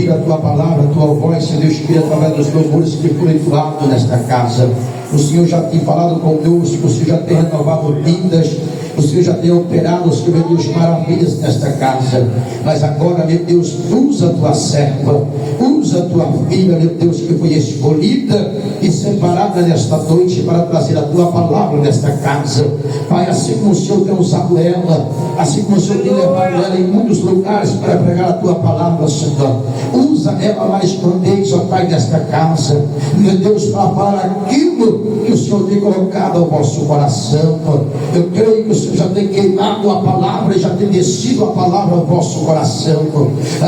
ouvir a tua palavra, a tua voz, Senhor Deus, que através dos louvores que foram entoados nesta casa. O Senhor já tem falado conosco, o Senhor já tem renovado vidas, o Senhor já tem operado, Senhor meu Deus, maravilhas nesta casa. Mas agora, meu Deus, usa a tua serva, usa a tua filha, meu Deus, que foi escolhida e separada nesta noite para trazer a tua palavra nesta casa. Pai, assim como o Senhor tem usado ela, assim como o Senhor tem levado ela em muitos lugares para pregar a tua palavra, Senhor, usa ela mais uma vez, ó Pai, nesta casa, meu Deus, para falar aquilo que o Senhor tem colocado ao vosso coração. Eu creio que o Senhor já tem queimado a palavra e já tem descido a palavra ao vosso coração.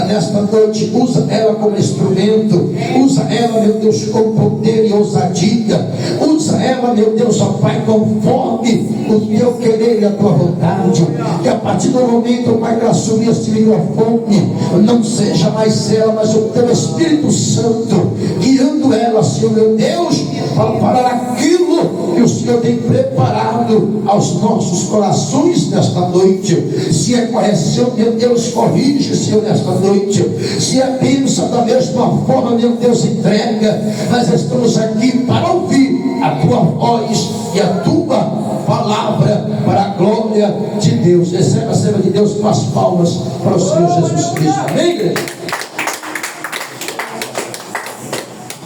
Nesta noite, usa ela como instrumento, usa ela, meu Deus, com poder e ousadia, usa ela, meu Deus, ó Pai, conforme o teu querer e a tua vontade. Que a partir do momento, Pai, que ela assumir este microfone, não seja mais ela, mas o teu Espírito Santo guiando ela, Senhor meu Deus, para falar aquilo que o Senhor tem preparado aos nossos corações nesta noite. Se é correção, meu Deus, corrige, Senhor, nesta noite. Se é bênção, da mesma forma, meu Deus, entrega. Nós estamos aqui para ouvir a tua voz e a tua palavra para a glória de Deus. Receba a serva de Deus com as palmas para o Senhor Jesus Cristo. Amém, igreja?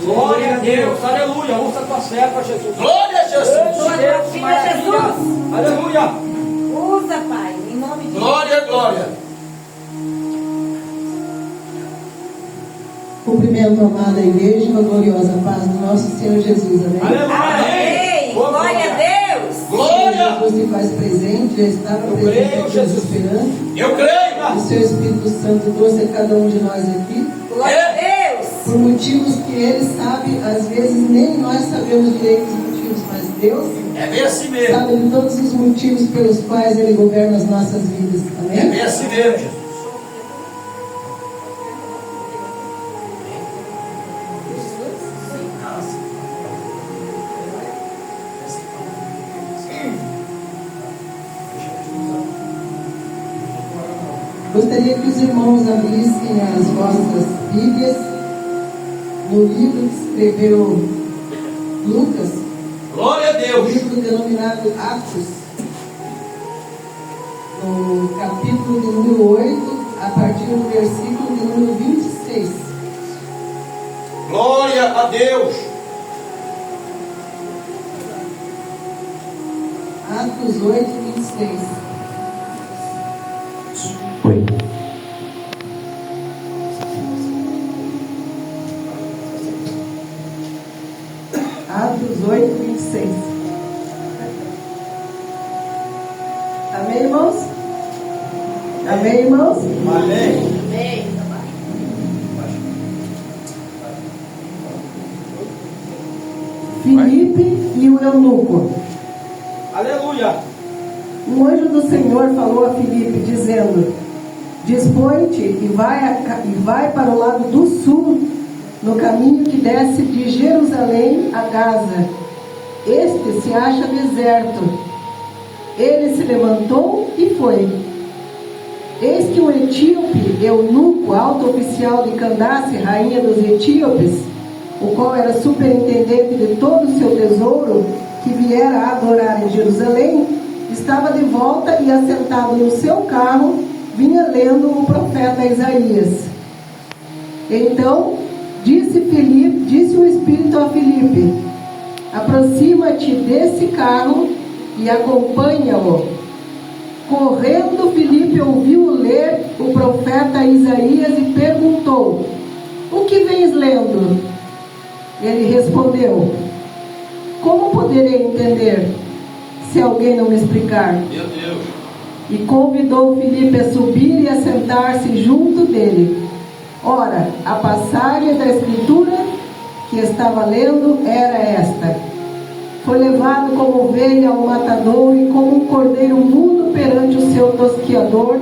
Glória a Deus, aleluia, usa a tua serva, Jesus. Glória a Jesus. Glória a Jesus. Aleluia. Usa, Pai, em nome de Jesus. Glória, glória. Cumprimento a amada igreja e a gloriosa paz do nosso Senhor Jesus. Amém? Amém. Glória a Deus. Glória. Jesus se faz presente, já está presente aqui nos esperando. Eu creio. O seu Espírito Santo trouxe a cada um de nós aqui. Glória a Deus. Por motivos que Ele sabe, às vezes nem nós sabemos direito os motivos, mas Deus É bem assim mesmo. sabe de todos os motivos pelos quais Ele governa as nossas vidas. É Amém? bem assim mesmo, Jesus. Gostaria que os irmãos abrissem as vossas Bíblias no livro que escreveu Lucas, Glória a Deus. livro denominado Atos, no capítulo de número 8, a partir do versículo de número 26. Glória a Deus. Atos 8, 26. Oi. Atos 8, 26. Amém, irmãos? Amém, irmãos? Amém. Amém. Filipe e o eunuco. Aleluia. Um anjo do Senhor falou a Filipe, dizendo: dispõe-te e vai para o lado do sul, no caminho que desce de Jerusalém a Gaza. Este se acha deserto. Ele se levantou e foi. Eis que um etíope, eunuco, alto oficial de Candace, rainha dos etíopes, o qual era superintendente de todo o seu tesouro, que viera a adorar em Jerusalém, estava de volta e assentado no seu carro, vinha lendo o profeta Isaías. Então disse o Espírito a Filipe: aproxima-te desse carro e acompanha-o. Correndo, Filipe ouviu ler o profeta Isaías e perguntou: o que vens lendo? Ele respondeu: como poderei entender se alguém não me explicar? Meu Deus. E convidou Filipe a subir e a sentar-se junto dele. Ora, a passagem da Escritura que estava lendo era esta: foi levado como ovelha ao matadouro, e como um cordeiro mudo perante o seu tosqueador,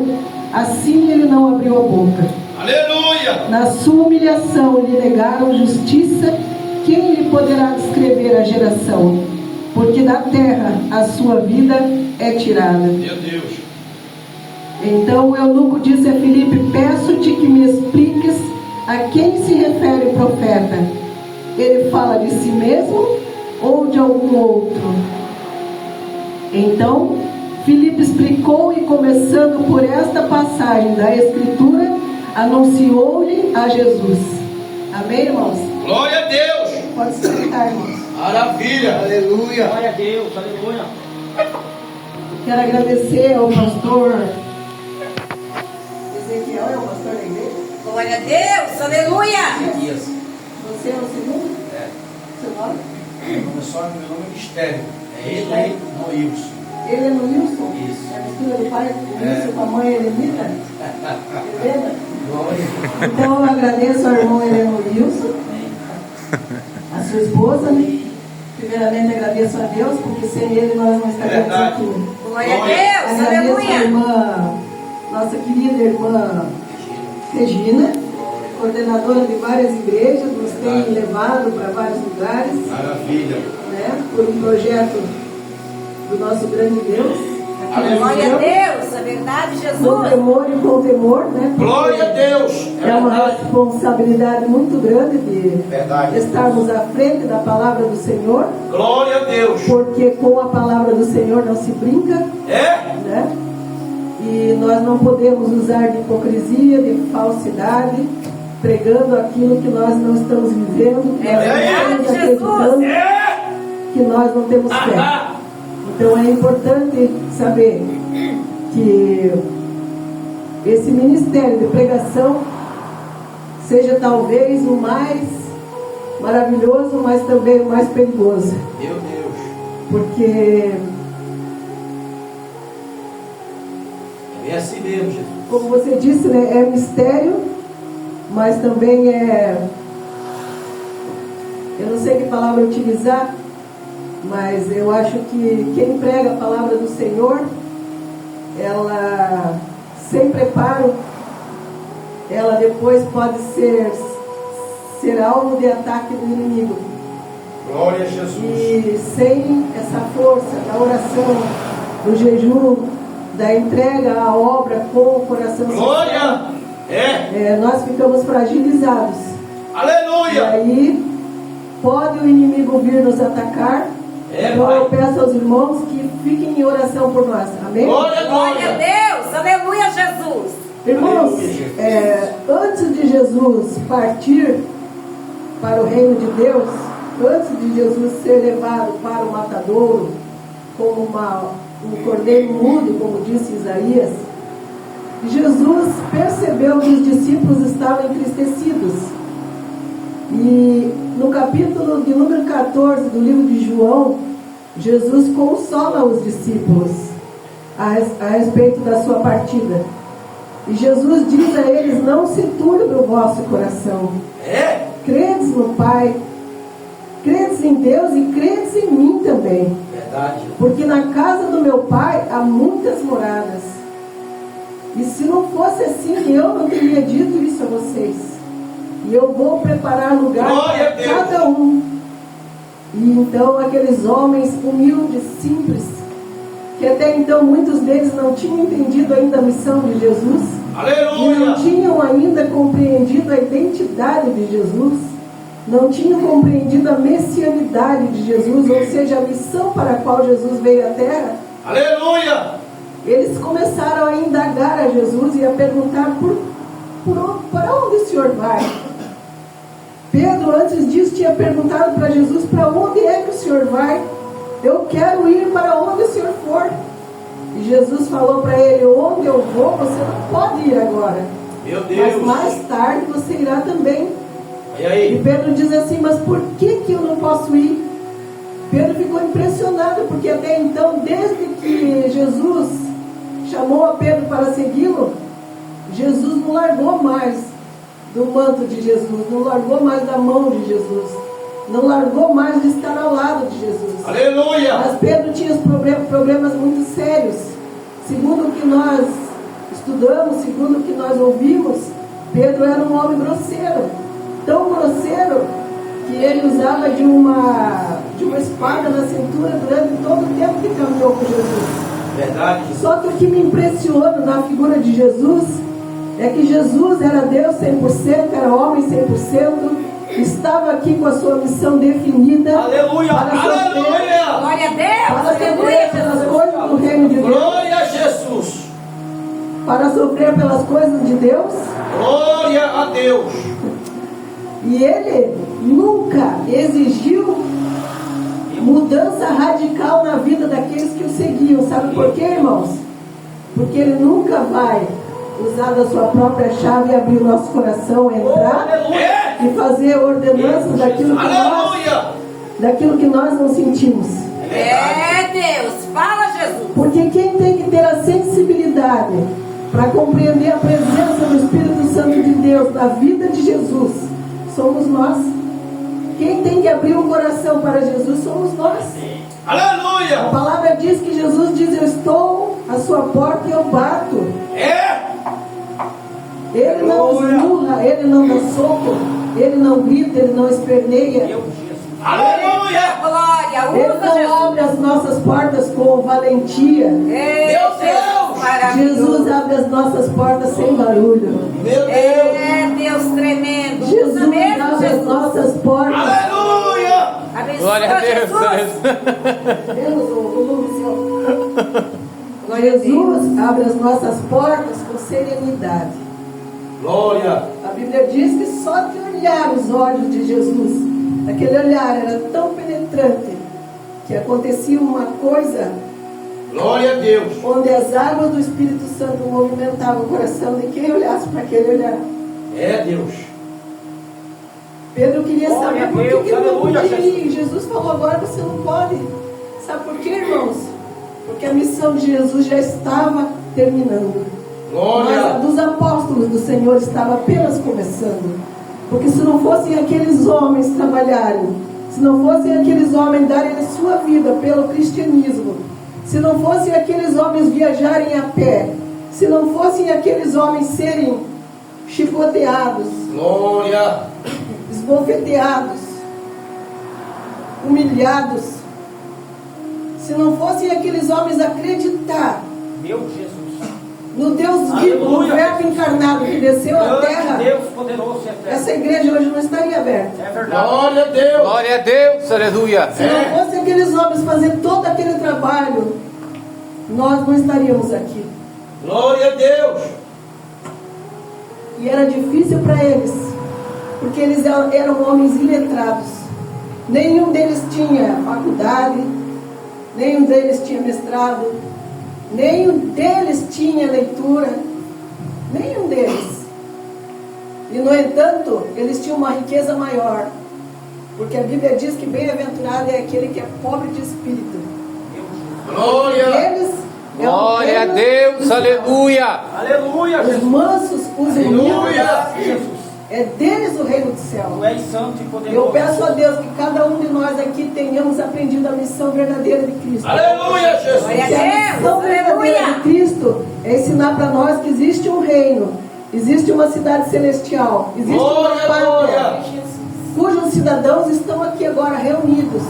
assim ele não abriu a boca. Aleluia. Na sua humilhação lhe negaram justiça. Quem lhe poderá descrever a geração? Porque da terra a sua vida é tirada. Meu Deus. Então o eunuco disse a Filipe: peço-te que me expliques a quem se refere o profeta? Ele fala de si mesmo ou de algum outro? Então, Filipe explicou e, começando por esta passagem da Escritura, anunciou-lhe a Jesus. Amém, irmãos? Glória a Deus. Pode sentar, irmãos. Maravilha. Aleluia. Glória a Deus, aleluia. Quero agradecer ao pastor Ezequiel, é o pastor da igreja? Glória a Deus, aleluia. Você é o segundo? É. Seu nome? Meu nome é Mistério. É ele aí, Noilson. Ele é no Wilson? Isso. É a mistura do pai, o Wilson com a mãe Helenita? Helena? Glória. Então eu agradeço ao irmão Heleno Wilson, a sua esposa. Primeiramente agradeço a Deus, porque sem ele nós não estaríamos aqui. Glória a Deus, Agradeço a aleluia. irmã, nossa querida irmã Regina, coordenadora de várias igrejas, nos tem levado para vários lugares, Maravilha. né, por um projeto do nosso grande Deus. Glória a Deus, a verdade, Com Jesus. temor e com temor, né? Glória a Deus. É uma responsabilidade muito grande de Verdade. estarmos à frente da palavra do Senhor, Glória a Deus. porque com a palavra do Senhor não se brinca, É? né? E nós não podemos usar de hipocrisia, de falsidade, pregando aquilo que nós não estamos vivendo, que É nós não verdade, estamos acreditando, É? que nós não temos fé. Ah, Então é importante saber que esse ministério de pregação seja talvez o mais maravilhoso, mas também o mais perigoso. Meu Deus. Porque, É assim mesmo, Jesus. como você disse, né, é mistério, mas também é... Eu não sei que palavra utilizar, mas eu acho que quem prega a palavra do Senhor, ela, sem preparo, ela depois pode ser alvo de ataque do inimigo. Glória a Jesus. E sem essa força da oração, do jejum, da entrega à obra com o coração Glória. É. nós ficamos fragilizados. E Aleluia. aí pode o inimigo vir nos atacar. É, Então eu Pai. peço aos irmãos que fiquem em oração por nós. Amém? Glória, Glória a glória. Deus, aleluia, Jesus. Irmãos, Aleluia, Jesus. antes de Jesus partir para o reino de Deus, antes de Jesus ser levado para o matadouro, como um cordeiro mudo, como disse Isaías, Jesus percebeu que os discípulos estavam entristecidos. E no capítulo de número 14 do livro de João, Jesus consola os discípulos a respeito da sua partida. E Jesus diz a eles: não se turbe o vosso coração. É. Credes no Pai, credes em Deus e credes em mim também. Verdade. Porque na casa do meu Pai há muitas moradas. E se não fosse assim, eu não teria dito isso a vocês. E eu vou preparar lugar Glória a para Deus. cada um. E então aqueles homens humildes, simples, que até então muitos deles não tinham entendido ainda a missão de Jesus, e Aleluia. não tinham ainda compreendido a identidade de Jesus, não tinham compreendido a messianidade de Jesus, ou seja, a missão para a qual Jesus veio à terra. Aleluia. Eles começaram a indagar a Jesus e a perguntar para onde o Senhor vai? Pedro, antes disso, tinha perguntado para Jesus: para onde é que o Senhor vai? Eu quero ir para onde o Senhor for. E Jesus falou para ele: onde eu vou, você não pode ir agora, Meu Deus. mas mais tarde você irá também. E aí? E Pedro diz assim: mas por que eu não posso ir? Pedro ficou impressionado, porque até então, desde que Jesus chamou a Pedro para segui-lo, Jesus não largou mais do manto de Jesus, não largou mais da mão de Jesus, não largou mais de estar ao lado de Jesus. Aleluia. Mas Pedro tinha problemas muito sérios. Segundo o que nós estudamos, segundo o que nós ouvimos, Pedro era um homem grosseiro, tão grosseiro que ele usava de uma espada na cintura durante todo o tempo que caminhou com Jesus. Verdade. Só que o que me impressiona na figura de Jesus é que Jesus era Deus 100%, era homem 100%, estava aqui com a sua missão definida. Aleluia. Para sofrer, Aleluia. Glória a Deus. para sofrer Aleluia, pelas Jesus. coisas do reino de Deus, Glória a Jesus. para sofrer pelas coisas de Deus. Glória a Deus. E ele nunca exigiu mudança radical na vida daqueles que o seguiam. Sabe por quê, irmãos? Porque ele nunca vai usar da sua própria chave e abrir o nosso coração, entrar Aleluia. e fazer ordenanças daquilo que nós não sentimos. É Deus. Fala, Jesus. Porque quem tem que ter a sensibilidade para compreender a presença do Espírito Santo de Deus na vida de Jesus somos nós. Quem tem que abrir o coração para Jesus somos nós. A Aleluia. palavra diz que Jesus diz: eu estou à sua porta e eu bato. Ele não esmurra, ele não dá soco, ele não grita, ele não esperneia. Aleluia. Glória. Ele Usa não Jesus. abre as nossas portas com valentia. Meu Deus. Maravilhoso. Jesus abre as nossas portas sem barulho. Meu Deus. É Deus tremendo. Usa Jesus mesmo, abre as Jesus. nossas portas. Aleluia. Abençoa, Glória a Deus. Jesus. Deus, o nome do Senhor. Glória a Deus. Jesus abre as nossas portas com serenidade. Glória. A Bíblia diz que só de olhar os olhos de Jesus, aquele olhar era tão penetrante que acontecia uma coisa Glória a Deus. onde as águas do Espírito Santo movimentavam o coração de quem olhasse para aquele olhar. É Deus. Pedro queria Glória saber a por Deus, que ele não aleluia, podia ir. Jesus. Jesus falou: agora você não pode. Sabe por quê, irmãos? Porque a missão de Jesus já estava terminando. Mas a Glória. dos apóstolos do Senhor estava apenas começando. Porque se não fossem aqueles homens trabalharem, se não fossem aqueles homens darem a sua vida pelo cristianismo, se não fossem aqueles homens viajarem a pé, se não fossem aqueles homens serem chicoteados, Glória. esbofeteados, humilhados, se não fossem aqueles homens acreditar Meu Jesus. no Deus vivo, no Aleluia. Verbo encarnado que desceu à Grande terra, Deus poderoso e eterno. essa igreja hoje não estaria aberta. É verdade. Glória a Deus. Glória a Deus, aleluia. Se não fossem aqueles homens fazer todo aquele trabalho, nós não estaríamos aqui. Glória a Deus. E era difícil para eles, porque eles eram homens iletrados. Nenhum deles tinha faculdade, nenhum deles tinha mestrado, nenhum deles tinha leitura, nenhum deles. E no entanto, eles tinham uma riqueza maior, porque a Bíblia diz que bem-aventurado é aquele que é pobre de espírito. Glória. Eles é o Glória a reino Deus, dos céus. aleluia. Aleluia, Os Jesus. mansos, os humildes, Aleluia. Jesus. é deles o reino do céu. Tu és santo e Eu poderoso. peço a Deus que cada um de nós aqui tenhamos aprendido a missão verdadeira de Cristo. Aleluia, Jesus. Glória a Que a missão Deus. verdadeira Aleluia. de Cristo é ensinar para nós que existe um reino, existe uma cidade celestial, existe uma Glória, pátria, glória. cujos cidadãos estão aqui agora reunidos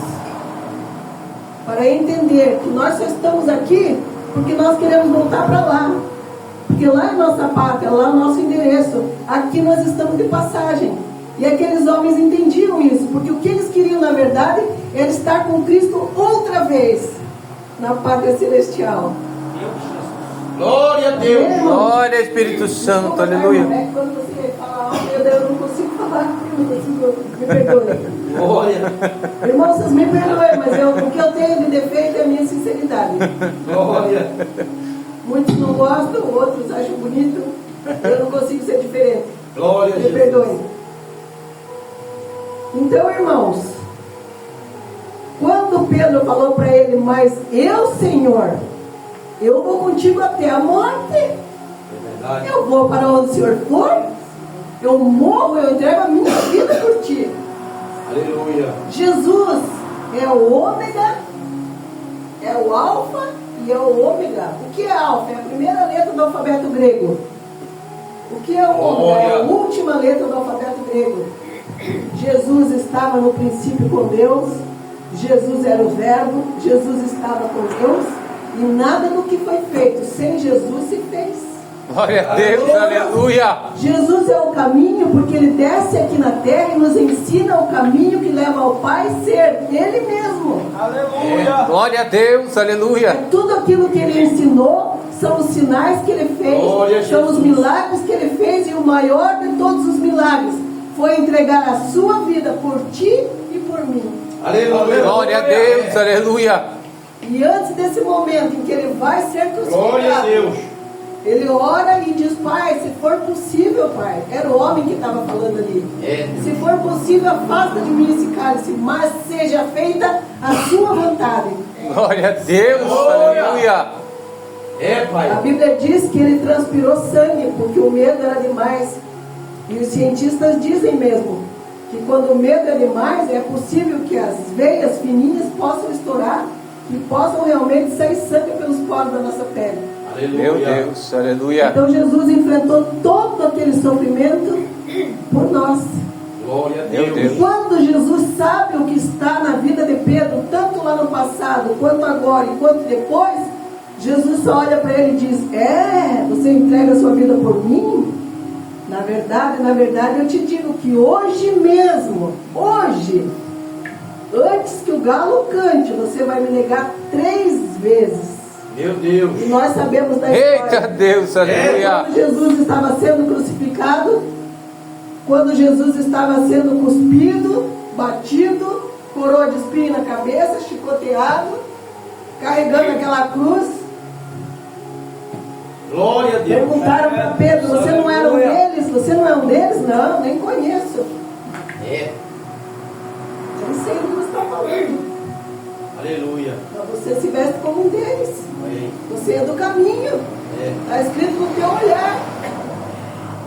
para entender que nós só estamos aqui porque nós queremos voltar para lá. Porque lá é nossa pátria, lá é o nosso endereço. Aqui nós estamos de passagem. E aqueles homens entendiam isso, porque o que eles queriam, na verdade, era estar com Cristo outra vez na pátria celestial. Glória a Deus. Amém, irmão? Glória ao Espírito Santo, Desculpa, aleluia. irmão, é que quando você fala algo, eu não consigo falar, eu não consigo, me perdoe. Glória. Irmão, vocês me perdoem, mas o que eu tenho de defeito é a minha sinceridade. Glória. Muitos não gostam, outros acham bonito. Eu não consigo ser diferente. Glória a Me Jesus. perdoem. Então, irmãos, quando Pedro falou para ele: mas eu, Senhor, eu vou contigo até a morte. É verdade. Eu vou para onde o Senhor for. Eu morro, eu entrego a minha vida por ti. Aleluia. Jesus é o ômega, é o alfa e é o ômega. O que é alfa? É a primeira letra do alfabeto grego. O que é o ômega? É a última letra do alfabeto grego. Jesus estava no princípio com Deus. Jesus era o verbo. Jesus estava com Deus. E nada do que foi feito sem Jesus se fez. Glória a Deus, aleluia. Jesus é o caminho porque ele desce aqui na terra e nos ensina o caminho que leva ao Pai ser Ele mesmo. Glória a Deus, aleluia. Tudo aquilo que ele ensinou são os sinais que ele fez, Glória a são os Jesus. milagres que ele fez, e o maior de todos os milagres foi entregar a sua vida por ti e por mim. Aleluia. Glória a Deus, aleluia. E antes desse momento em que ele vai ser Glória a crucificado, Deus. ele ora e diz: Pai, se for possível, Pai, era o homem que estava falando ali. É. Se for possível, afasta de mim esse cálice, mas seja feita a sua vontade. Glória a Deus, Glória. aleluia. É, A Pai. Bíblia diz que ele transpirou sangue, porque o medo era demais. E os cientistas dizem mesmo que quando o medo é demais, é possível que as veias fininhas possam estourar e possam realmente sair sangue pelos poros da nossa pele. Meu Aleluia. Deus, aleluia. Então Jesus enfrentou todo aquele sofrimento por nós. Glória a Meu Deus. Deus. Quando Jesus sabe o que está na vida de Pedro, tanto lá no passado, quanto agora e quanto depois, Jesus só olha para ele e diz: você entrega a sua vida por mim? Na verdade, eu te digo que hoje mesmo, hoje, antes que o galo cante, você vai me negar 3 vezes. Meu Deus. E nós sabemos da Eita história. Deus, aleluia. Quando Jesus estava sendo crucificado, quando Jesus estava sendo cuspido, batido, coroa de espinho na cabeça, chicoteado, carregando aquela cruz, Glória a Deus. perguntaram para Pedro: você não era um deles? Você não é um deles? Não, nem conheço. É. Nem sei o que você está falando. Aleluia. Mas você se veste como um deles. Amém. Você é do caminho. É. Está escrito no teu olhar.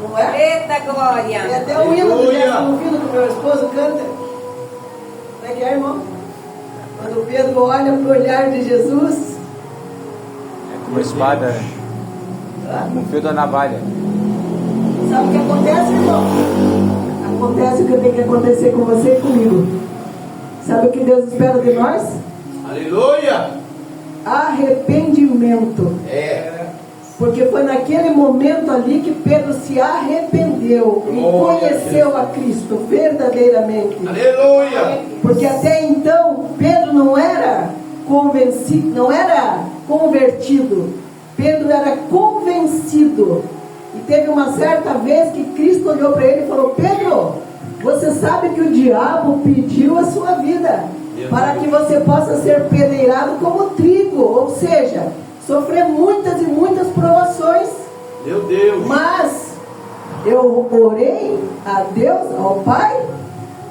Não é? Eita glória. É até o hino do Aleluia. 10º filho que meu esposo canta. Como é que é, irmão? Quando Pedro olha para o olhar de Jesus, É como espada, né? Com o fio da navalha. sabe o que acontece, irmão? Acontece o que tem que acontecer com você e comigo. Sabe o que Deus espera de nós? Aleluia. Arrependimento. É. Porque foi naquele momento ali que Pedro se arrependeu e Glória a conheceu a Cristo verdadeiramente. Aleluia. Porque até então Pedro não era convencido, não era convertido. Pedro era convencido. E teve uma certa vez que Cristo olhou para ele e falou: Pedro, você sabe que o diabo pediu a sua vida para que você possa ser peneirado como trigo, ou seja, sofrer muitas e muitas provações. Meu Deus. Mas eu orei a Deus, ao Pai,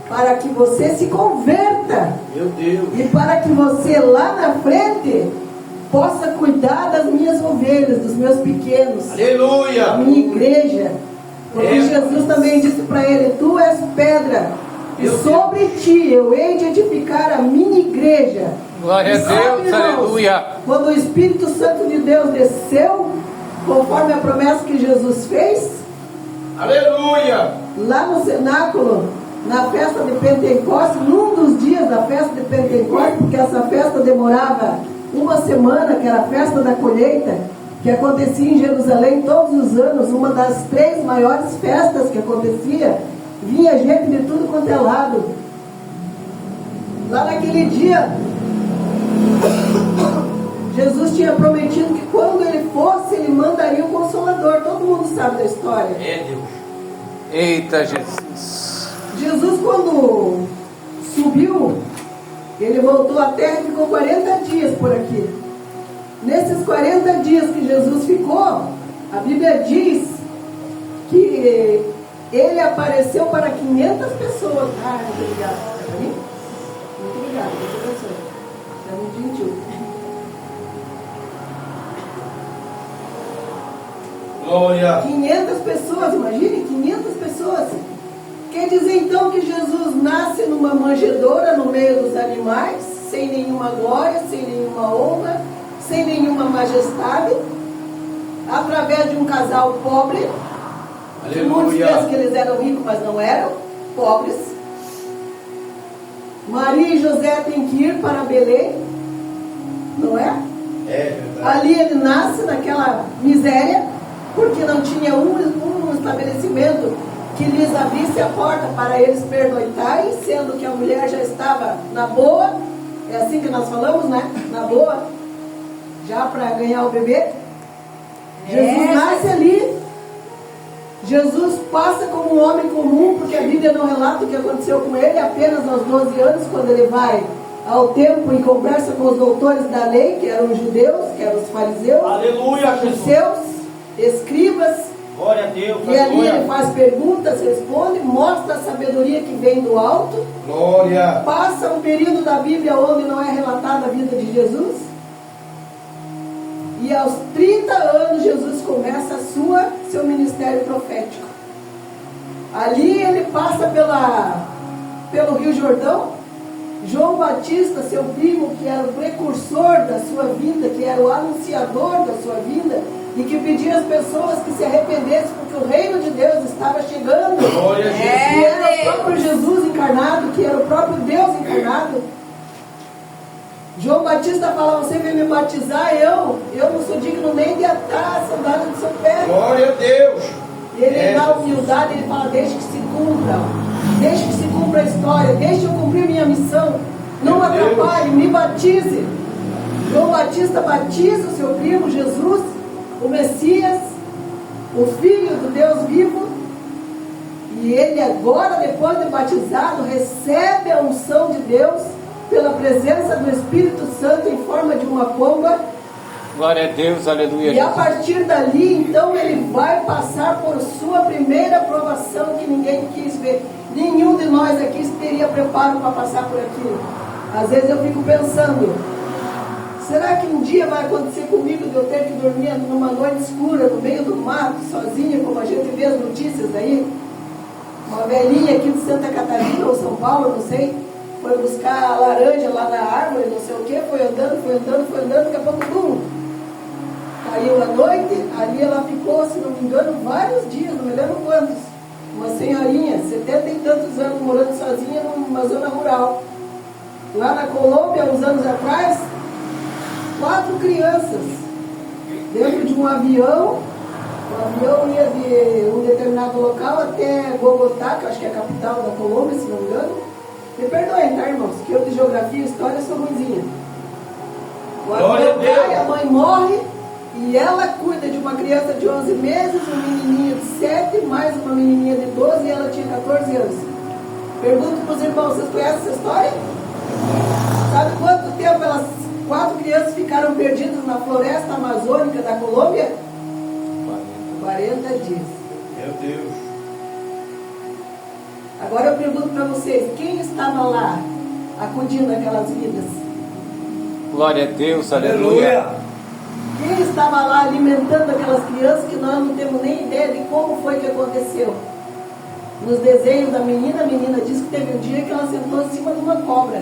para que você se converta Meu Deus. e para que você lá na frente possa cuidar das minhas ovelhas, dos meus pequenos, da Aleluia. minha igreja. Porque É. Jesus também disse para ele: tu és pedra, e Meu sobre ti eu hei de edificar a minha igreja. Glória a E sabe, Deus, irmãos, aleluia. quando o Espírito Santo de Deus desceu, conforme a promessa que Jesus fez, Aleluia. lá no cenáculo, na festa de Pentecostes, num dos dias da festa de Pentecostes, porque essa festa demorava uma semana, que era a festa da colheita, que acontecia em Jerusalém todos os anos, uma das 3 maiores festas que acontecia, vinha gente de tudo quanto é lado. Lá naquele dia, Jesus tinha prometido que quando ele fosse, ele mandaria o Consolador. Todo mundo sabe da história. É Deus. Eita Jesus. Jesus, quando subiu, ele voltou à terra e ficou 40 dias por aqui. Nesses 40 dias que Jesus ficou, a Bíblia diz que ele apareceu para 500 pessoas. Ah, muito obrigado. É para mim? Muito obrigado. Muito abençoe. É muito gentil. Glória. 500 pessoas, imagine, 500 pessoas. Quer dizer então que Jesus nasce numa manjedoura no meio dos animais, sem nenhuma glória, sem nenhuma honra, sem nenhuma majestade, através de um casal pobre. Muitos pensam que eles eram ricos, mas não eram, pobres. Maria e José têm que ir para Belém, não é? É verdade. Ali ele nasce naquela miséria, porque não tinha um estabelecimento que lhes abrisse a porta para eles pernoitarem, sendo que a mulher já estava na boa, é assim que nós falamos, né? Na boa, já para ganhar o bebê. Jesus nasce ali. Jesus passa como um homem comum, porque a Bíblia não relata o que aconteceu com ele, apenas aos 12 anos, quando ele vai ao templo e conversa com os doutores da lei, que eram os judeus, que eram os fariseus, Aleluia, saduceus, escribas. Glória a Deus. E ali Aleluia. ele faz perguntas, responde, mostra a sabedoria que vem do alto. Glória. Passa um período da Bíblia onde não é relatada a vida de Jesus. E aos 30 anos Jesus começa seu ministério profético. Ali ele passa pelo Rio Jordão. João Batista, seu primo, que era o precursor da sua vinda, que era o anunciador da sua vinda, e que pedia às pessoas que se arrependessem, porque o reino de Deus estava chegando. Glória a Jesus. Que era o próprio Jesus encarnado, que era o próprio Deus encarnado. João Batista falava: você vem me batizar, eu não sou digno nem de atar a sandália do seu pé. Glória a Deus. Ele na humildade, ele fala: deixe que se cumpra a história, deixe eu cumprir minha missão, não Meu Deus. atrapalhe, me batize. João Batista batiza o seu primo Jesus, o Messias, o Filho do Deus vivo, e ele agora, depois de batizado, recebe a unção de Deus pela presença do Espírito Santo em forma de uma pomba. Glória a Deus, aleluia. E a partir dali, então, ele vai passar por sua primeira provação que ninguém quis ver. Nenhum de nós aqui teria preparo para passar por aquilo. Às vezes eu fico pensando: será que um dia vai acontecer comigo de eu ter que dormir numa noite escura, no meio do mato, sozinha, como a gente vê as notícias aí? Uma velhinha aqui de Santa Catarina ou São Paulo, não sei, foi buscar a laranja lá na árvore, não sei o que, foi andando, daqui a pouco, bum! Caiu a noite, ali ela ficou, se não me engano, vários dias, não me lembro quantos. Uma senhorinha, 70 e tantos anos, morando sozinha numa zona rural. Lá na Colômbia, uns anos atrás, 4 crianças dentro de um avião. O avião ia de um determinado local até Bogotá, que eu acho que é a capital da Colômbia, se não me engano. Me perdoem, tá, irmãos? Que eu de geografia e história sou ruimzinha. O avião cai, a mãe morre, e ela cuida de uma criança de 11 meses, um menininho de 7, mais uma menininha de 12, e ela tinha 14 anos. Pergunto para os irmãos: vocês conhecem essa história? Sabe quanto tempo elas 4 crianças ficaram perdidas na floresta amazônica da Colômbia? 40 dias. Meu Deus. Agora eu pergunto para vocês: quem estava lá acudindo aquelas vidas? Glória a Deus, aleluia. Quem estava lá alimentando aquelas crianças que nós não temos nem ideia de como foi que aconteceu? Nos desenhos da menina, a menina disse que teve um dia que ela sentou em cima de uma cobra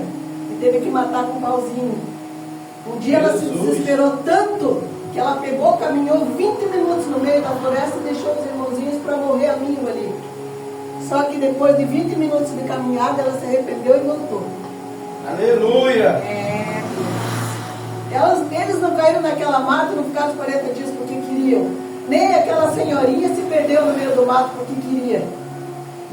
e teve que matar com um pauzinho. Um dia ela se desesperou tanto que ela pegou, caminhou 20 minutos no meio da floresta e deixou os irmãozinhos para morrer a mínimo ali. Só que depois de 20 minutos de caminhada, ela se arrependeu e voltou. Aleluia. Eles não caíram naquela mata, não ficaram 40 dias porque queriam. Nem aquela senhorinha se perdeu no meio do mato porque queria.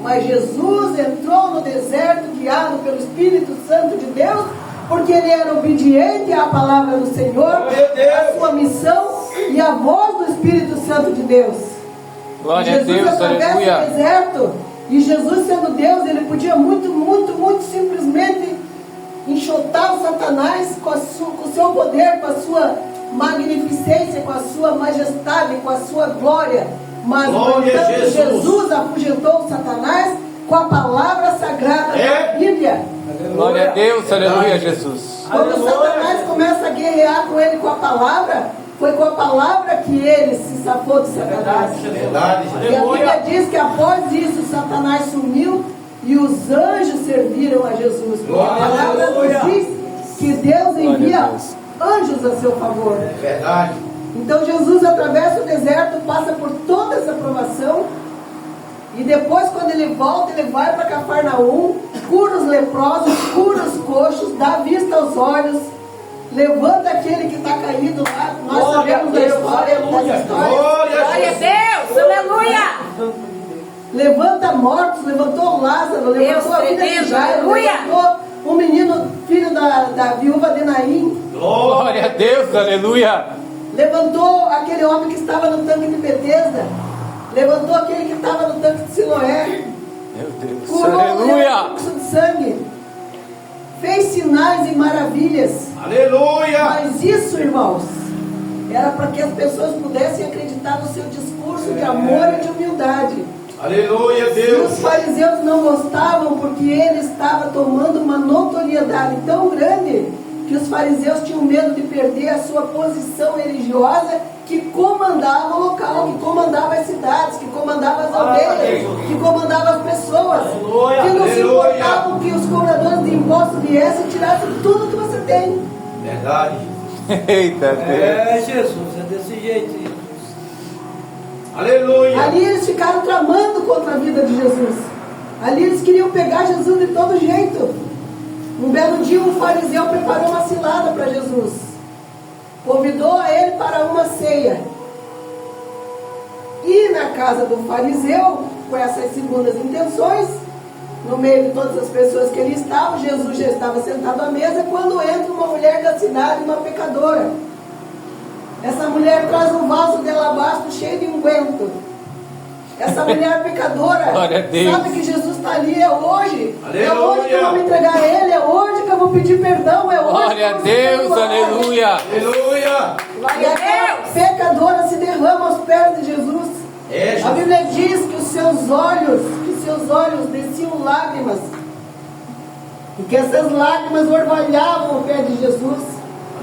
Mas Jesus entrou no deserto guiado pelo Espírito Santo de Deus, porque ele era obediente à palavra do Senhor, à sua missão e à voz do Espírito Santo de Deus. Glória a Deus, atravessa aleluia. o deserto, e Jesus, sendo Deus, ele podia muito simplesmente enxotar o Satanás com o seu poder, com a sua magnificência, com a sua majestade, com a sua glória. Mas, portanto, Jesus afugentou o Satanás com a palavra sagrada da Bíblia. Glória a Deus, aleluia, Jesus. Quando o Satanás começa a guerrear com ele com a palavra, foi com a palavra que ele se safou de Satanás. E a Bíblia diz que após isso Satanás sumiu e os anjos serviram a Jesus. Porque a palavra nos diz que Deus envia anjos a seu favor. É verdade. Então Jesus atravessa o deserto, passa por toda essa provação, e depois, quando ele volta, ele vai para Cafarnaum, cura os leprosos, cura os coxos, dá vista aos olhos, Levanta aquele que está caído lá. Nós Glória sabemos a da Deus, história. aleluia. Das histórias. Glória Glória a Deus, aleluia. Levanta mortos, levantou Lázaro, levantou a filha de tremendo, Jairo, aleluia. levantou o menino, filho da viúva de Naim. Glória a Deus, aleluia. Levantou aquele homem que estava no tanque de Betesda. Levantou aquele que estava no tanque de Siloé. Meu Deus, Curou o aleluia. fluxo de sangue. Fez sinais e maravilhas. Aleluia. Mas isso, irmãos, era para que as pessoas pudessem acreditar no seu discurso de amor e de humildade. Aleluia, E os Deus. fariseus não gostavam porque ele estava tomando uma notoriedade tão grande que os fariseus tinham medo de perder a sua posição religiosa, que comandava o local, que comandava as cidades, que comandava as aldeias, que comandava as pessoas, Aleluia, que não se aleluia. importavam que os cobradores de impostos viessem e tirassem tudo que você tem. Verdade. Eita Deus. É, Jesus, é desse jeito. Jesus. Aleluia. Ali eles ficaram tramando contra a vida de Jesus. Ali eles queriam pegar Jesus de todo jeito. Um belo dia um fariseu preparou uma cilada para Jesus. Convidou a ele para uma ceia. E na casa do fariseu, com essas segundas intenções, no meio de todas as pessoas que ali estavam, Jesus já estava sentado à mesa, quando entra uma mulher da cidade, uma pecadora. Essa mulher traz um vaso de alabastro cheio de unguento. Essa mulher pecadora Glória a Deus. sabe que Jesus está ali, é hoje. Aleluia. É hoje que eu vou me entregar a Ele, é hoje que eu vou pedir perdão, é hoje que Glória eu a vou ser Deus, perdoado. aleluia. Aleluia. E Glória a aquela Deus. pecadora se derrama aos pés de Jesus. É, A Jesus. Bíblia diz que os seus olhos desciam lágrimas. E que essas lágrimas orvalhavam o pé de Jesus.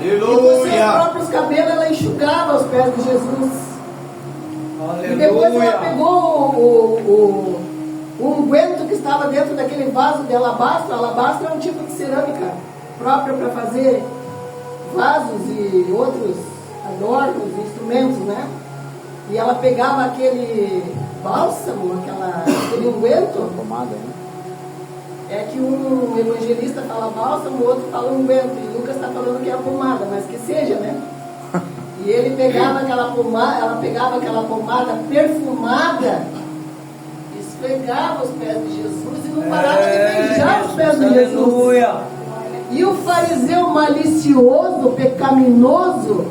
E com seus Aleluia. próprios cabelos ela enxugava os pés de Jesus. E depois ela Aleluia. pegou o unguento que estava dentro daquele vaso de alabastro. Alabastro é um tipo de cerâmica própria para fazer vasos e outros adornos, instrumentos, né? E ela pegava aquele bálsamo, aquele unguento. Pomada, né? É que um evangelista fala bálsamo, o outro fala unguento. E Lucas está falando que é a pomada, mas que seja, né? E ele pegava aquela pomada, ela pegava aquela pomada perfumada, esfregava os pés de Jesus e não parava de beijar os pés de Jesus. Aleluia. E o fariseu malicioso, pecaminoso,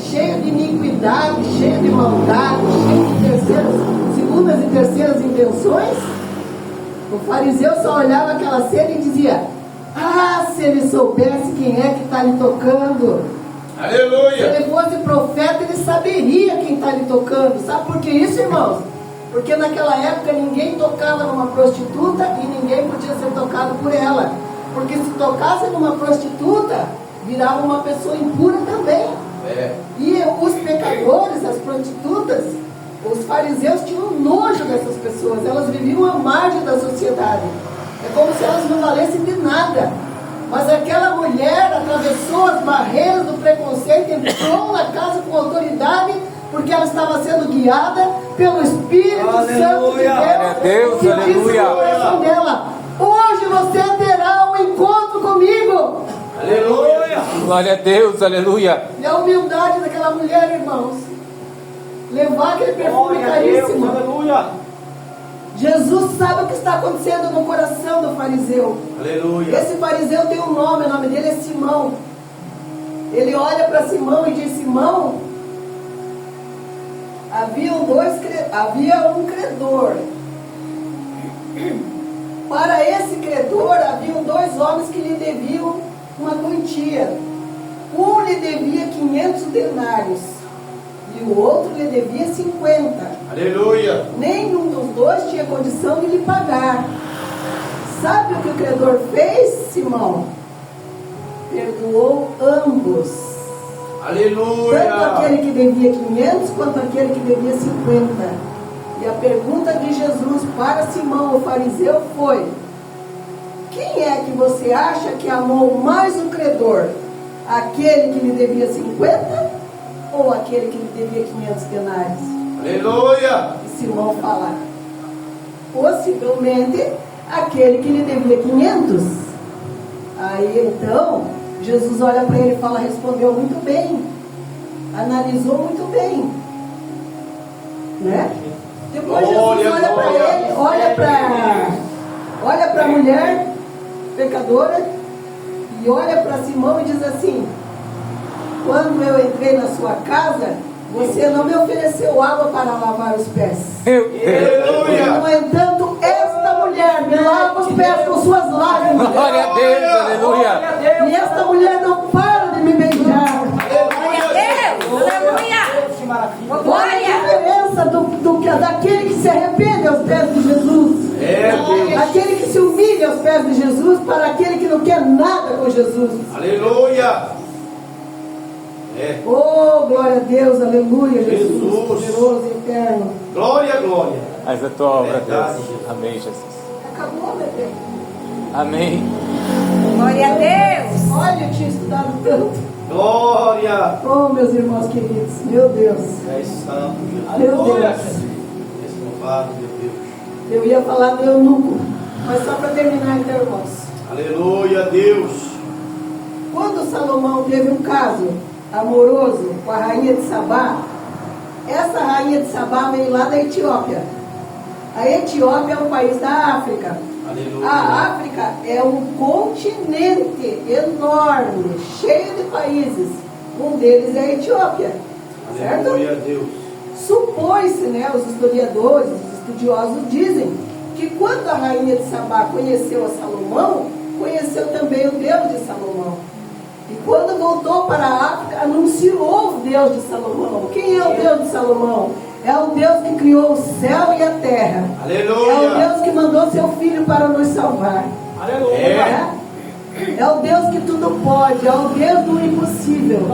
cheio de iniquidade, cheio de maldade, cheio de segundas e terceiras intenções, o fariseu só olhava aquela cena e dizia: ah, se ele soubesse quem é que está lhe tocando. Se Aleluia. ele fosse profeta, ele saberia quem está lhe tocando. Sabe por que isso, irmãos? Porque naquela época ninguém tocava numa prostituta e ninguém podia ser tocado por ela. Porque se tocasse numa prostituta, virava uma pessoa impura também. É. E os pecadores, as prostitutas, os fariseus tinham nojo dessas pessoas. Elas viviam à margem da sociedade. É como se elas não valessem de nada. Mas aquela mulher atravessou as barreiras do preconceito, entrou na casa com autoridade, porque ela estava sendo guiada pelo Espírito Santo de Aleluia. Deus, que disse Aleluia. no coração dela: hoje você terá um encontro comigo. Aleluia. Glória a Deus, aleluia. E a humildade daquela mulher, irmãos, levar aquele perfume Glória a Deus. caríssimo. Aleluia. Jesus sabe o que está acontecendo no coração do fariseu. Aleluia. Esse fariseu tem um nome, o nome dele é Simão. Ele olha para Simão e diz: Simão, havia um credor. Para esse credor haviam dois homens que lhe deviam uma quantia. Um lhe devia 500 denários e o outro lhe devia 50. Aleluia. Nenhum dos dois tinha condição de lhe pagar. Sabe o que o credor fez, Simão? Perdoou ambos. Tanto Aleluia. aquele que devia 500 quanto aquele que devia 50. E a pergunta de Jesus para Simão, o fariseu, foi: quem é que você acha que amou mais o credor? Aquele que lhe devia 50 ou aquele que lhe devia 500 denários? Aleluia. E Simão fala: possivelmente aquele que lhe devia 500. Aí então Jesus olha para ele e fala, respondeu muito bem, analisou muito bem, né? Depois Jesus olha para ele, olha para a mulher pecadora e olha para Simão e diz assim, quando eu entrei na sua casa, você não me ofereceu água para lavar os pés. No entanto, esta mulher me lava os pés com suas lágrimas. Glória a Deus, aleluia. E esta mulher não para de me beijar. Glória a Deus. Aleluia. Qual é a diferença daquele que se arrepende aos pés de Jesus? Aquele que se humilha aos pés de Jesus para aquele que não quer nada com Jesus. Aleluia. Oh, glória a Deus, aleluia, Jesus. Jesus. Poderoso e eterno. Glória, glória. Mas a tua obra, Verdade, Deus. Jesus. Amém, Jesus. Acabou, bebê. Amém. Glória a Deus. Olha, eu tinha estudado tanto. Glória. Oh, meus irmãos queridos, meu Deus. É santo, Jesus. Meu Deus. És louvado, meu Deus. Eu ia falar do eunuco, mas só para terminar, então, irmãos. Aleluia, Deus. Quando Salomão teve um caso amoroso com a rainha de Sabá, essa rainha de Sabá veio lá da Etiópia. A Etiópia é um país da África. Aleluia. A África é um continente enorme, cheio de países. Um deles é a Etiópia. Certo? Aleluia, Deus. Supõe-se, né, os historiadores, os estudiosos dizem que quando a rainha de Sabá conheceu a Salomão, conheceu também o Deus de Salomão. E quando voltou para a África, anunciou o Deus de Salomão. Quem é o Deus de Salomão? É o Deus que criou o céu e a terra. Aleluia. É o Deus que mandou seu Filho para nos salvar. Aleluia. É o Deus que tudo pode, é o Deus do impossível.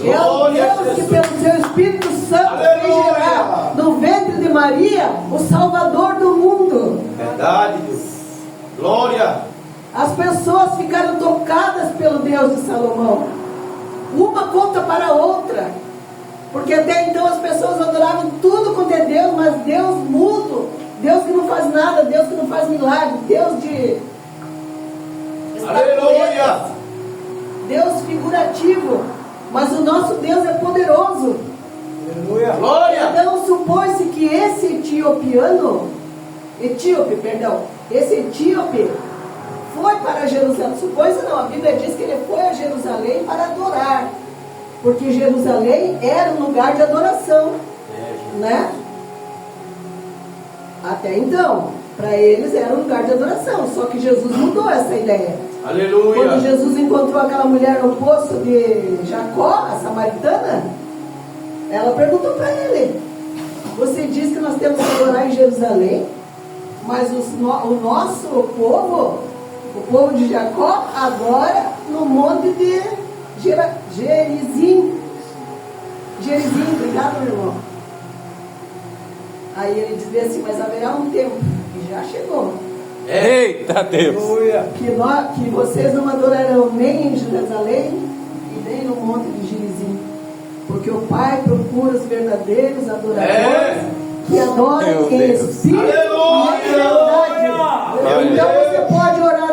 É o Deus que pelo seu Espírito Santo fez gerar no ventre de Maria o Salvador do mundo. Verdade, Deus. Glória. As pessoas ficaram tocadas pelo Deus de Salomão. Uma conta para a outra. Porque até então as pessoas adoravam tudo quanto é Deus, mas Deus mudo, Deus que não faz nada, Deus que não faz milagre, Deus de... Aleluia. Deus figurativo. Mas o nosso Deus é poderoso. Aleluia. Glória. Então supõe-se que esse esse etíope foi para Jerusalém. Supõe-se não, a Bíblia diz que ele foi a Jerusalém para adorar. Porque Jerusalém era um lugar de adoração, né? Até então, para eles era um lugar de adoração. Só que Jesus mudou essa ideia. Aleluia. Quando Jesus encontrou aquela mulher no poço de Jacó, a samaritana, ela perguntou para ele: você diz que nós temos que adorar em Jerusalém, mas o nosso povo, o povo de Jacó, adora no monte de Gerizim. Gerizim, obrigado, meu irmão. Aí ele dizia assim: mas haverá um tempo, e já chegou, Eita Deus. que vocês não adorarão nem em Jerusalém e nem no monte de Gerizim, porque o Pai procura os verdadeiros adoradores que adorem Meu em Deus. espírito e em verdade. Então você pode orar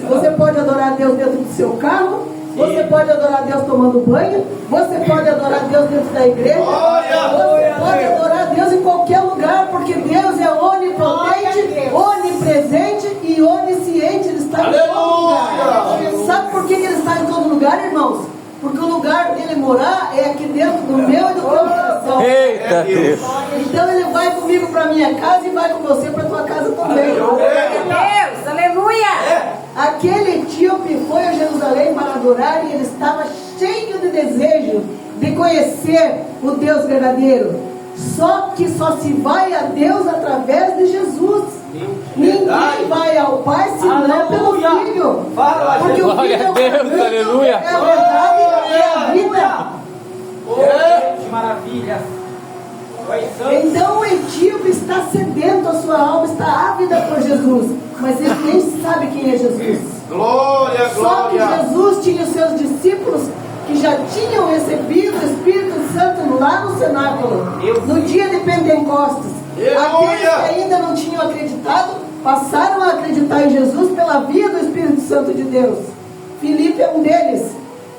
você pode adorar a Deus dentro do seu carro, você pode adorar a Deus tomando banho, você pode adorar a Deus dentro da igreja, você pode adorar a Deus em qualquer lugar, porque Deus é onipotente, onipresente e onisciente. Ele está em todo lugar. Sabe por que ele está em todo lugar, irmãos? Porque o lugar dele morar é aqui dentro do meu e do teu coração. Eita Deus. Então ele vai comigo para minha casa e vai com você para tua casa também. Deus, aleluia. Aquele etíope foi a Jerusalém para adorar e ele estava cheio de desejo de conhecer o Deus verdadeiro. Só que só se vai a Deus através de Jesus. Ninguém vai ao Pai senão pelo Filho. Porque o Glória Filho a Deus, aleluia. é a verdade e é a vida. Que maravilha. Então o etíope está sedento, a sua alma está ávida por Jesus, mas ele nem sabe quem é Jesus. Glória, Só que glória. Jesus tinha os seus discípulos que já tinham recebido o Espírito Santo lá no cenáculo, no dia de Pentecostes. Aqueles que ainda não tinham acreditado passaram a acreditar em Jesus pela via do Espírito Santo de Deus. Filipe é um deles.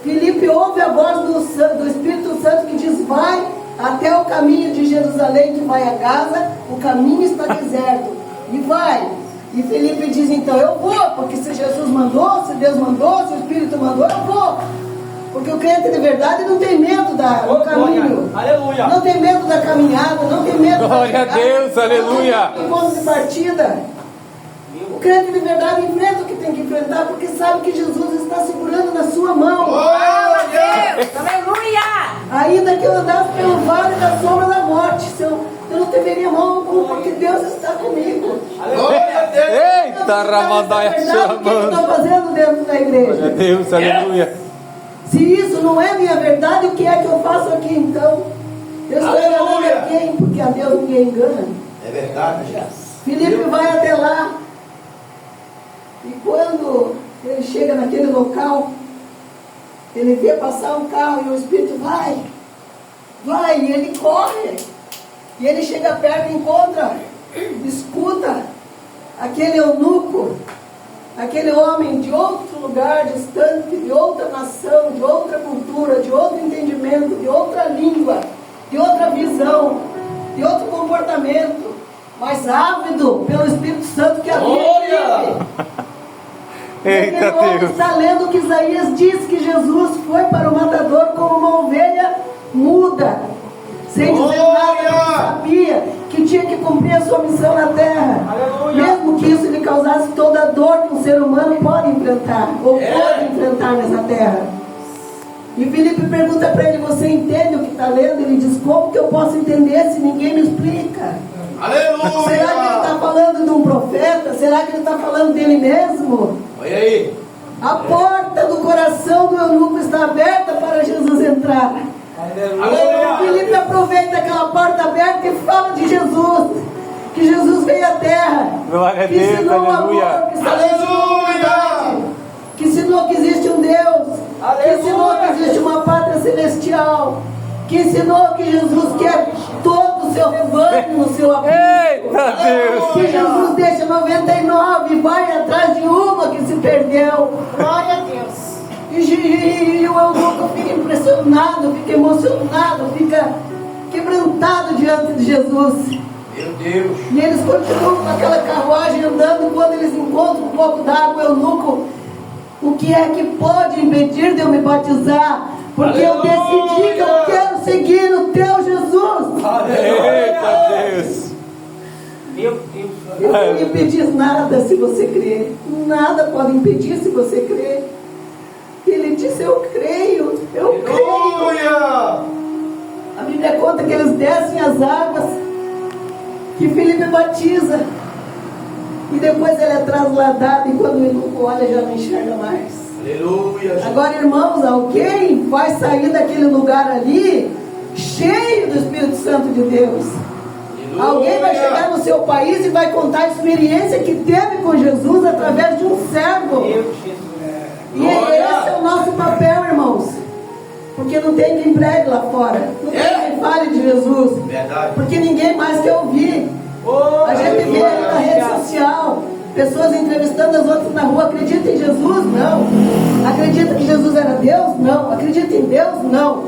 Filipe ouve a voz do Espírito Santo que diz: vai até o caminho de Jerusalém, que vai a Gaza, o caminho está deserto. E vai. E Filipe diz: então eu vou, porque se Jesus mandou, se Deus mandou, se o Espírito mandou, eu vou. Porque o crente de verdade não tem medo do caminho. Aleluia. Não tem medo da caminhada, não tem medo Glória da a Deus, aleluia. Não tem ponto de partida. O crente de verdade enfrenta o que tem que enfrentar, porque sabe que Jesus está segurando na sua mão. Glória a Deus. Aleluia. Ainda que eu andasse pelo vale da sombra da morte, eu não temeria mal algum, porque Deus está comigo. Glória a Deus. Eita, Ramadaia, O que eu estou fazendo dentro da igreja? Glória a Deus, aleluia. Se isso não é minha verdade, o que é que eu faço aqui então? Eu estou enganando Aleluia. a quem? Porque a Deus ninguém engana. É verdade, Jesus. Filipe vai até lá. E quando ele chega naquele local, ele vê passar um carro e o Espírito vai, e ele corre. E ele chega perto e encontra, escuta aquele eunuco, aquele homem de outro lugar distante, de outra nação, de outra cultura, de outro entendimento, de outra língua, de outra visão, de outro comportamento, mas ávido pelo Espírito Santo que havia nele. Eita, Aquele homem Deus. está lendo o que Isaías diz, que Jesus foi para o matador como uma ovelha muda, sem dizer nada, porque sabia que tinha que cumprir a sua missão na terra. Aleluia. Mesmo que isso lhe causasse toda a dor que um ser humano pode enfrentar, ou pode enfrentar nessa terra. E Filipe pergunta para ele: você entende o que está lendo? Ele diz: como que eu posso entender se ninguém me explica? Aleluia. Será que ele está falando de um profeta? Será que ele está falando dele mesmo? Olha aí. A porta do coração do eunuco está aberta para Jesus entrar. Aleluia. Filipe aproveita aquela porta aberta e fala de Jesus. Que Jesus veio à terra. Glória a Que Deus, ensinou o aleluia. amor, que ensinou a humildade, que ensinou que existe um Deus. Que ensinou que existe uma pátria celestial. Que ensinou que Jesus quer todo o seu rebanho no seu aprisco. Eita, Deus. Que Jesus deixa 99 e vai atrás de uma que se perdeu. Glória a Deus. E o eunuco fica impressionado, fica emocionado, fica quebrantado diante de Jesus. Meu Deus. E eles continuam com aquela carruagem andando. Quando eles encontram um pouco d'água, o eunuco: o que é que pode impedir de eu me batizar? Porque eu decidi que eu quero seguir o teu Jesus. Eita, Deus. Meu Deus. E não impedir nada se você crer. Nada pode impedir se você crer. Ele disse: eu creio, eu creio. Aleluia. A Bíblia conta que eles descem as águas, que Filipe batiza, e depois ele é trasladado, e quando o eunuco olha já não enxerga mais. Aleluia. Jesus. Agora, irmãos, alguém vai sair daquele lugar ali cheio do Espírito Santo de Deus. Aleluia. Alguém vai chegar no seu país e vai contar a experiência que teve com Jesus através de um servo. Meu Jesus. E Glória. esse é o nosso papel, irmãos. Porque não tem quem pregue lá fora, não tem quem fale de Jesus, Verdade. porque ninguém mais quer ouvir. A gente vê aí na rede social pessoas entrevistando as outras na rua: acredita em Jesus? Não. Acredita que Jesus era Deus? Não. Acredita em Deus? Não.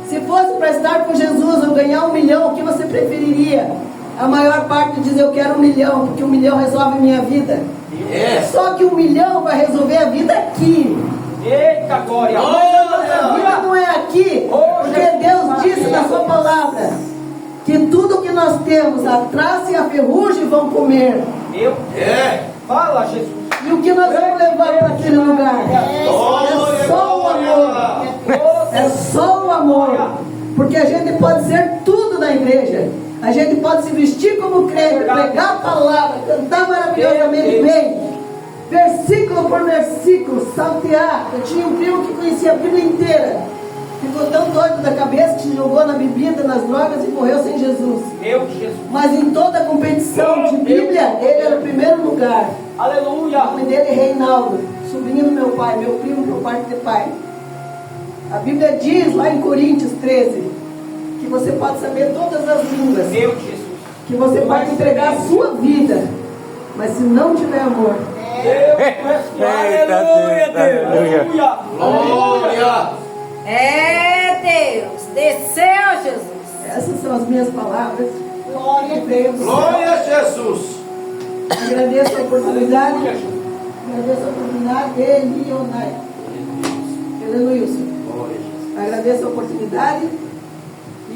Se fosse para estar com Jesus ou ganhar 1 milhão, o que você preferiria? A maior parte diz: eu quero 1 milhão, porque 1 milhão resolve minha vida. Só que 1 milhão vai resolver a vida aqui. Eita glória. A vida não é aqui, porque Deus disse na sua palavra que tudo que nós temos, a traça e a ferrugem vão comer. Meu. Fala, Jesus. E o que nós vamos levar para aquele lugar? É só o amor. É só o amor. Porque a gente pode ser tudo na igreja. A gente pode se vestir como crente, pregar a palavra, cantar maravilhosamente bem, versículo por versículo, saltear. Eu tinha um primo que conhecia a Bíblia inteira. Ficou tão doido da cabeça que se jogou na bebida, nas drogas e morreu sem Jesus. Meu Jesus. Mas em toda a competição de Bíblia, ele era o primeiro lugar. O Aleluia. nome dele é Reinaldo, sobrinho do meu pai, meu primo por parte de pai. A Bíblia diz lá em Coríntios 13 que você pode saber todas as línguas, Meu Jesus. que você pode entregar a sua vida, mas se não tiver amor, Aleluia, Deus. Aleluia. Aleluia. Glória. É Deus. Desceu, Jesus. Essas são as minhas palavras. Glória a Deus. Glória a Jesus. Agradeço a oportunidade. Agradeço a oportunidade. Elionai. Aleluia. Glória a Jesus. Agradeço a oportunidade.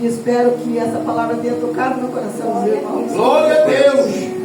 E espero que essa palavra tenha tocado no coração dos irmãos. Glória a Deus.